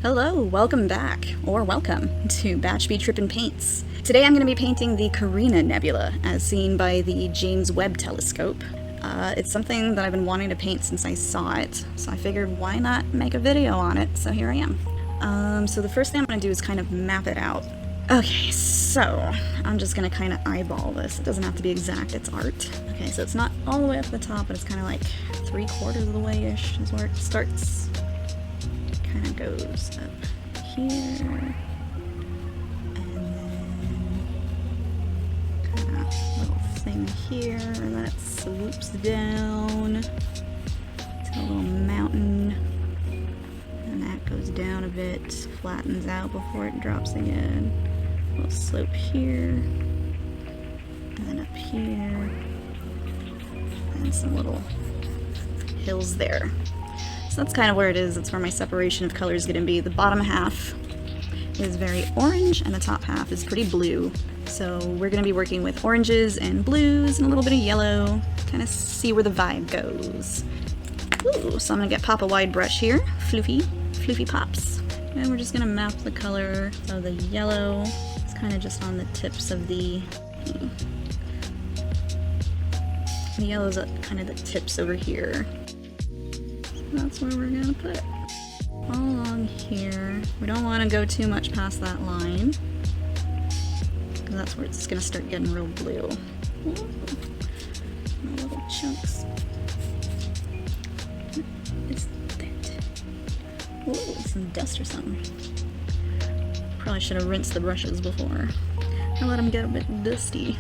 Hello, welcome back, or welcome to Batch B Trippin' Paints. Today I'm going to be painting the Carina Nebula, as seen by the James Webb Telescope. It's something that I've been wanting to paint since I saw it, so I figured why not make a video on it, so here I am. So the first thing I'm going to do is kind of map it out. Okay, so I'm just going to kind of eyeball this. It doesn't have to be exact, it's art. Okay, so it's not all the way up the top, but it's kind of like 3/4 of the way-ish is where it starts. Kind of goes up here, and then kind of little thing here, and then it swoops down to a little mountain, and that goes down a bit, flattens out before it drops again. A little slope here, and then up here, and some little hills there. So that's kind of where it is. That's where my separation of color is going to be. The bottom half is very orange and the top half is pretty blue. So we're going to be working with oranges and blues and a little bit of yellow. Kind of see where the vibe goes. Ooh, so I'm going to get pop a wide brush here. Floofy pops. And we're just going to map the color. So the yellow is kind of just on the tips of the yellow's at kind of the tips over here. That's where we're gonna put it. All along here. We don't want to go too much past that line, because that's where it's gonna start getting real blue. Ooh. Little chunks. What is that? Ooh, some dust or something. Probably should have rinsed the brushes before I let them get a bit dusty.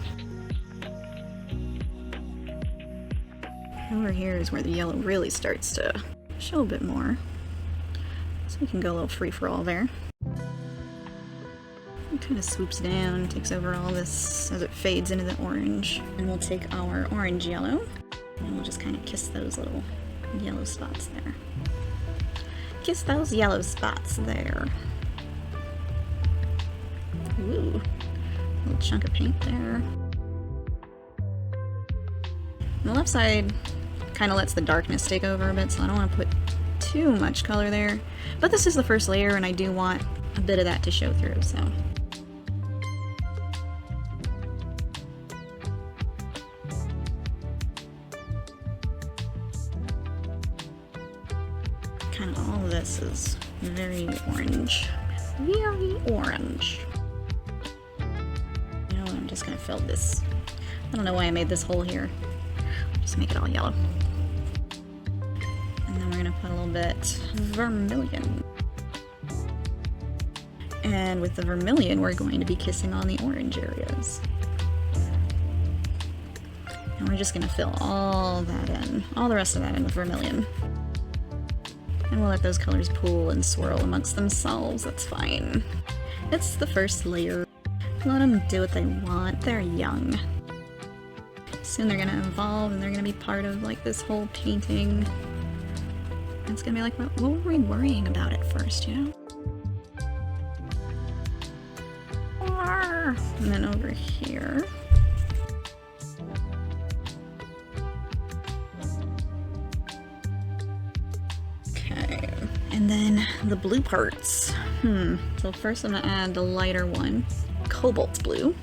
Over here is where the yellow really starts to show a bit more. So we can go a little free-for-all there. It kind of swoops down, takes over all this as it fades into the orange. And we'll take our orange yellow, and we'll just kind of kiss those little yellow spots there. Kiss those yellow spots there. Ooh, a little chunk of paint there. On the left side kind of lets the darkness take over a bit, so I don't want to put too much color there. But this is the first layer, and I do want a bit of that to show through, so. Kind of all of this is very orange. Very orange. You know what, I'm just going to fill this. I don't know why I made this hole here. Just make it all yellow. And then we're gonna put a little bit vermilion. And with the vermilion, we're going to be kissing on the orange areas. And we're just gonna fill all that in, all the rest of that in with vermilion. And we'll let those colors pool and swirl amongst themselves, that's fine. It's the first layer. Let them do what they want, they're young. Soon they're gonna evolve and they're gonna be part of like this whole painting. And it's gonna be like, what were we worrying about at first, you know? And then over here. Okay, and then the blue parts. So first I'm gonna add the lighter one, cobalt blue.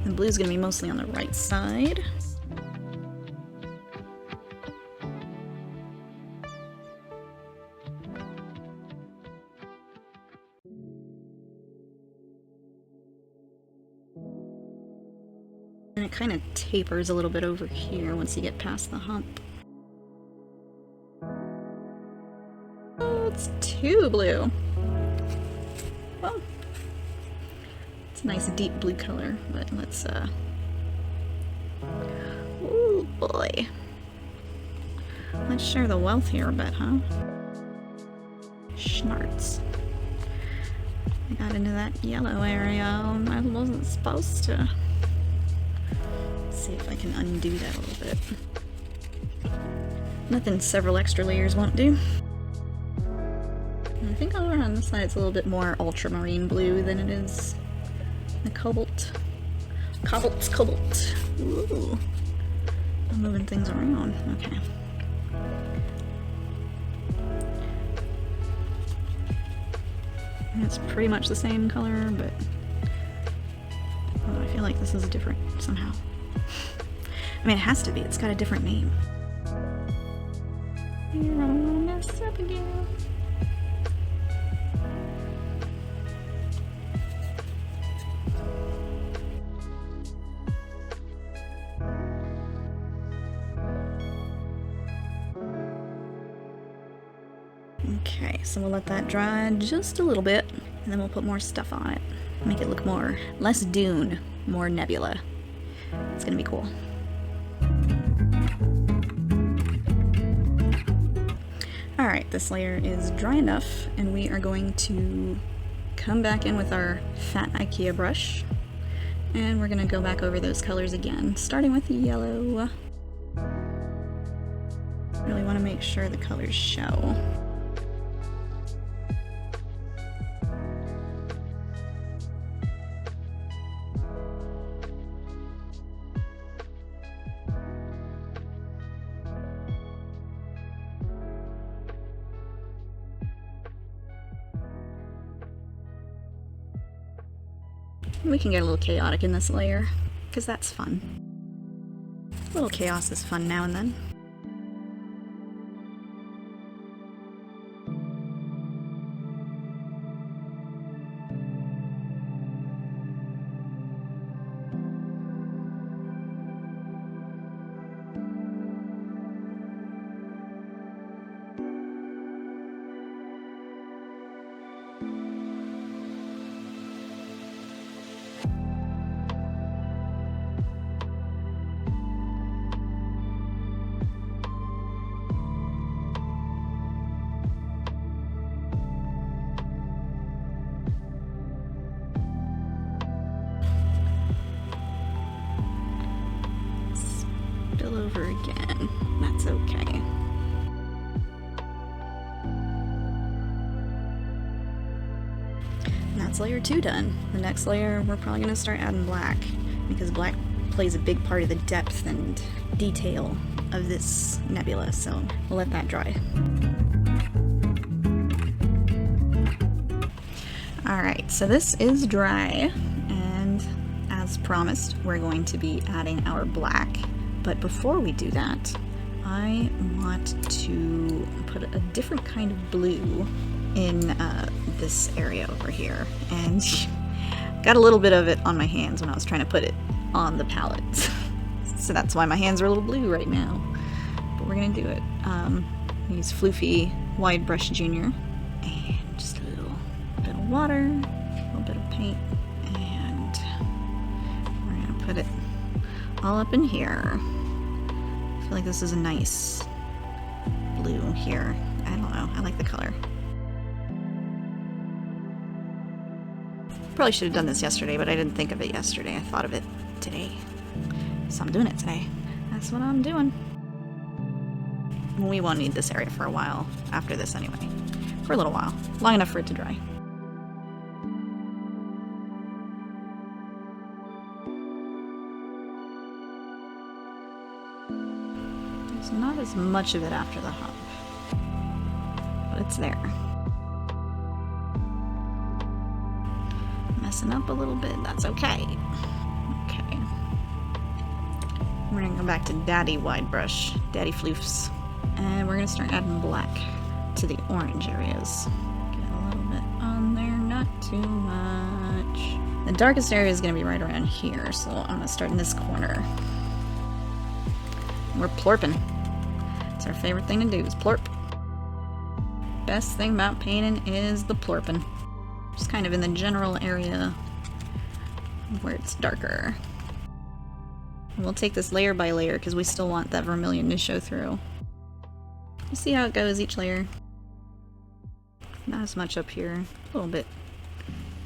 The blue is going to be mostly on the right side. And it kind of tapers a little bit over here once you get past the hump. Oh, it's too blue. Well, it's a nice deep blue color, but let's, ooh boy. Let's share the wealth here a bit, huh? Schnarts. I got into that yellow area I wasn't supposed to. Let's see if I can undo that a little bit. Nothing several extra layers won't do. And I think over on this side it's a little bit more ultramarine blue than it is the cobalt. Cobalt. Ooh. I'm moving things around. Okay. And it's pretty much the same color, but I feel like this is different somehow. I mean, it has to be. It's got a different name. You're gonna mess up again. Okay, so we'll let that dry just a little bit, and then we'll put more stuff on it. Make it look less dune, more nebula. It's gonna be cool. Alright, this layer is dry enough, and we are going to come back in with our fat IKEA brush, and we're gonna go back over those colors again, starting with the yellow. Really want to make sure the colors show. We can get a little chaotic in this layer, because that's fun. A little chaos is fun now and then. Spill over again. That's okay. And that's layer 2 done. The next layer, we're probably going to start adding black, because black plays a big part of the depth and detail of this nebula, so we'll let that dry. Alright, so this is dry, and as promised, we're going to be adding our black. But before we do that, I want to put a different kind of blue in this area over here. And got a little bit of it on my hands when I was trying to put it on the palette. So that's why my hands are a little blue right now. But we're going to do it. Use Floofy Wide Brush Junior. And just a little bit of water, a little bit of paint. And we're going to put it all up in here. I feel like this is a nice blue here. I don't know. I like the color. Probably should have done this yesterday, but I didn't think of it yesterday. I thought of it today. So I'm doing it today. That's what I'm doing. We won't need this area for a while after this anyway. For a little while. Long enough for it to dry. There's not as much of it after the hump, but it's there. Messing up a little bit, that's okay. Okay. We're gonna go back to Daddy Wide Brush, Daddy Floofs, and we're gonna start adding black to the orange areas. Get a little bit on there, not too much. The darkest area is gonna be right around here, so I'm gonna start in this corner. We're plorping. It's our favorite thing to do, is plorp. Best thing about painting is the plorping. Just kind of in the general area where it's darker. And we'll take this layer by layer because we still want that vermilion to show through. We'll see how it goes each layer. Not as much up here, a little bit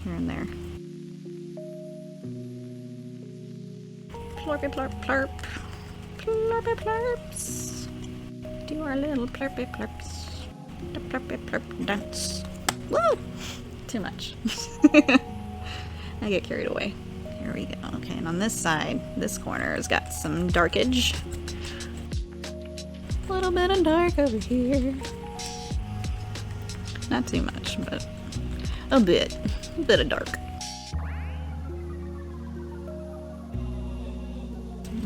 here and there. Plorpy plorp plorp. Plorpy plorps. Do our little plorpy plorps. The plorpy plorp dance. Woo! Too much. I get carried away. Here we go. Okay, and on this side, this corner has got some darkage. A little bit of dark over here. Not too much, but a bit of dark.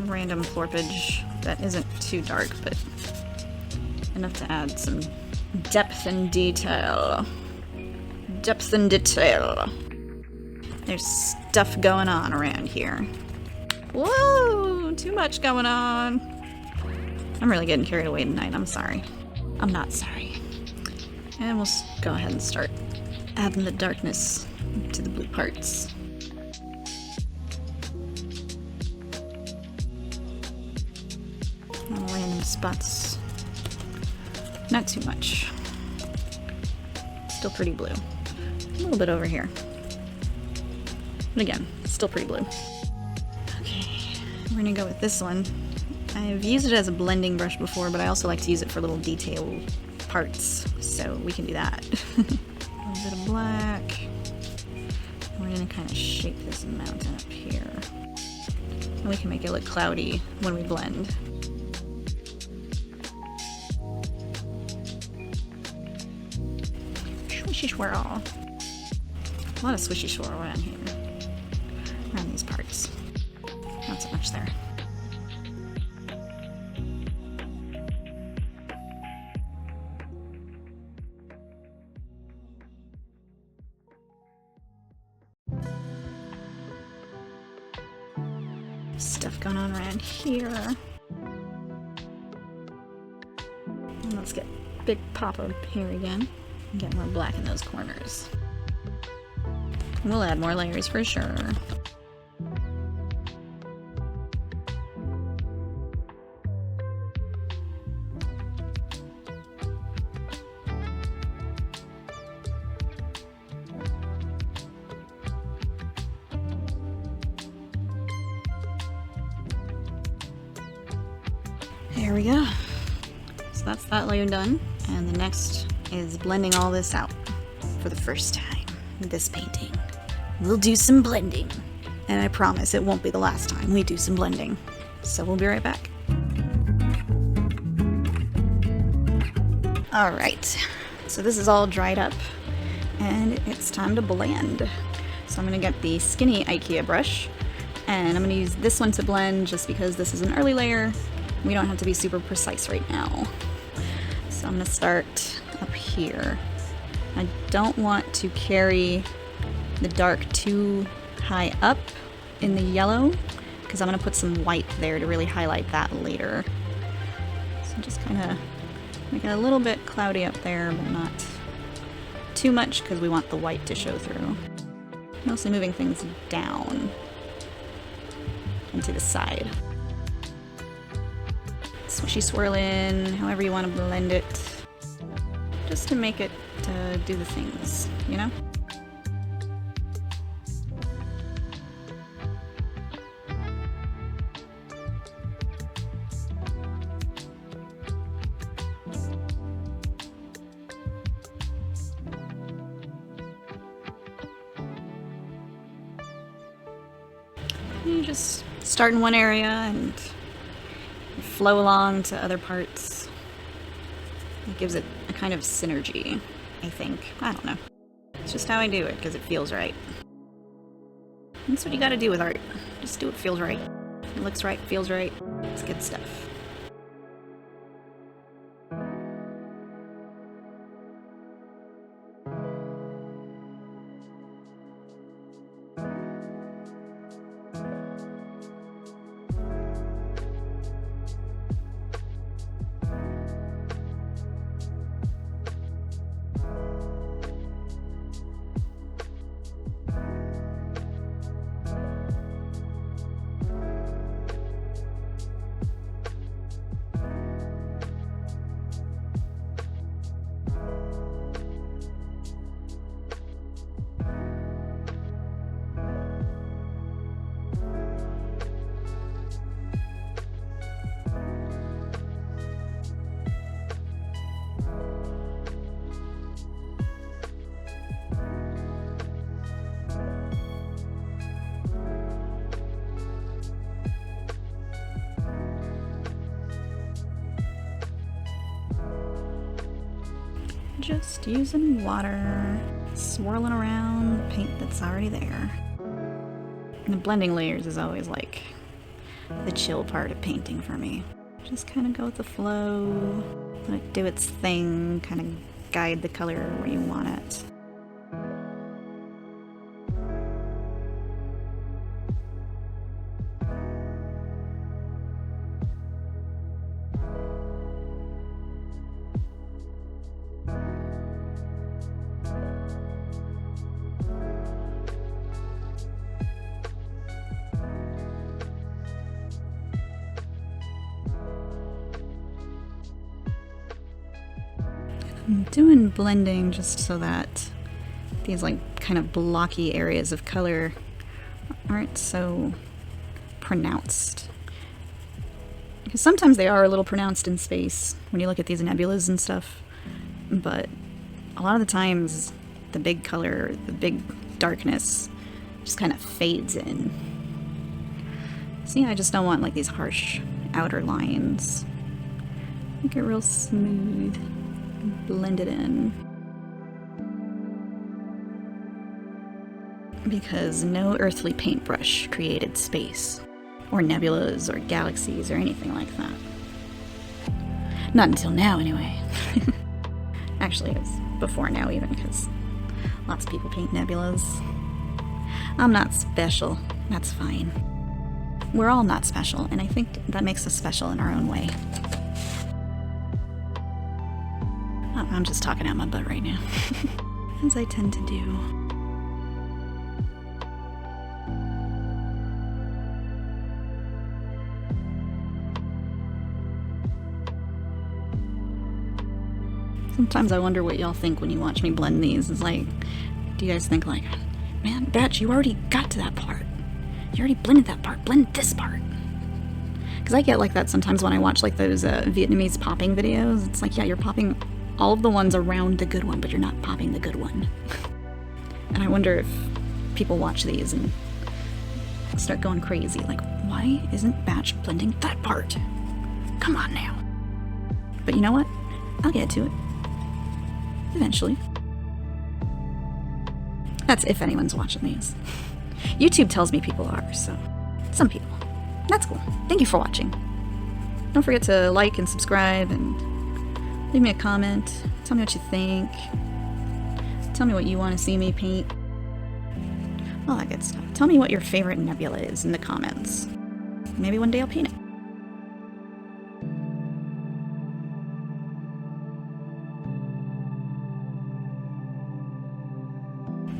Random porpage that isn't too dark, but enough to add some depth and detail. Depth and detail. There's stuff going on around here. Whoa, too much going on. I'm really getting carried away tonight, I'm sorry. I'm not sorry. And we'll go ahead and start adding the darkness to the blue parts. Random spots. Not too much. Still pretty blue. A little bit over here. But again, still pretty blue. Okay, we're gonna go with this one. I've used it as a blending brush before, but I also like to use it for little detail parts, so we can do that. A little bit of black. We're gonna kind of shape this mountain up here. And we can make it look cloudy when we blend. Swishy swirl. A lot of swishy swirl around here. Around these parts. Not so much there. Stuff going on around here. And let's get big pop up here again. And get more black in those corners. We'll add more layers for sure. There we go. So that's that layer done. And the next is blending all this out for the first time with this painting. We'll do some blending. And I promise it won't be the last time we do some blending. So we'll be right back. Alright, so this is all dried up and it's time to blend. So I'm gonna get the skinny IKEA brush and I'm gonna use this one to blend just because this is an early layer. We don't have to be super precise right now. So I'm gonna start up here. I don't want to carry the dark too high up in the yellow because I'm gonna put some white there to really highlight that later. So just kind of make it a little bit cloudy up there, but not too much because we want the white to show through. Mostly moving things down and to the side. Swishy swirl in, however you want to blend it, just to make it do the things, you know? You just start in one area and flow along to other parts. It gives it a kind of synergy, I think. I don't know. It's just how I do it, because it feels right. That's what you gotta do with art. Just do what feels right. If it looks right, feels right. It's good stuff. Just using water swirling around paint that's already there. And the blending layers is always like the chill part of painting for me. Just kind of go with the flow, let it do its thing, kind of guide the color where you want it. I'm doing blending just so that these like kind of blocky areas of color aren't so pronounced. Because sometimes they are a little pronounced in space when you look at these nebulas and stuff, but a lot of the times the big color, the big darkness just kind of fades in. See, I just don't want like these harsh outer lines. Make it real smooth. Blend it in. Because no earthly paintbrush created space, or nebulas, or galaxies, or anything like that. Not until now, anyway. Actually, it was before now even, because lots of people paint nebulas. I'm not special. That's fine. We're all not special, and I think that makes us special in our own way. I'm just talking out my butt right now, as I tend to do. Sometimes I wonder what y'all think when you watch me blend these. It's like, do you guys think like, man, Batch, you already got to that part. You already blended that part. Blend this part. Because I get like that sometimes when I watch like those Vietnamese popping videos. It's like, yeah, you're popping all of the ones around the good one, but you're not popping the good one. And I wonder if people watch these and start going crazy. Like, why isn't Batch blending that part? Come on now. But you know what? I'll get to it. Eventually. That's if anyone's watching these. YouTube tells me people are, so some people. That's cool. Thank you for watching. Don't forget to like and subscribe and leave me a comment. Tell me what you think. Tell me what you want to see me paint. All that good stuff. Tell me what your favorite nebula is in the comments. Maybe one day I'll paint it.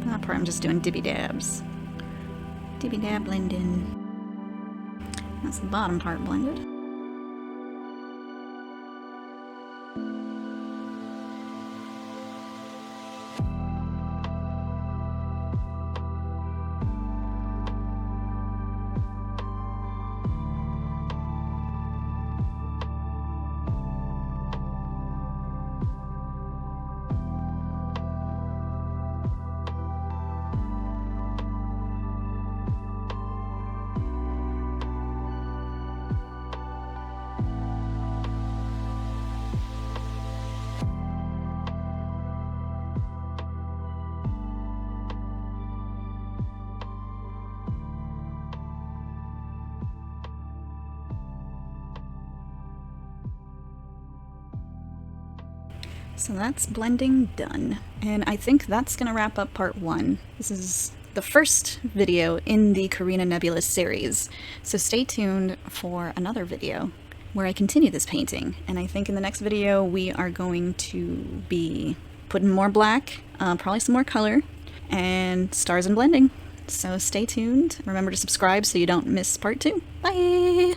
That part I'm just doing dibby dabs. Dibby dab blending. That's the bottom part blended. So that's blending done, and I think that's going to wrap up part 1. This is the first video in the Carina Nebula series, so stay tuned for another video where I continue this painting. And I think in the next video we are going to be putting more black, probably some more color, and stars and blending. So stay tuned. Remember to subscribe so you don't miss part 2. Bye!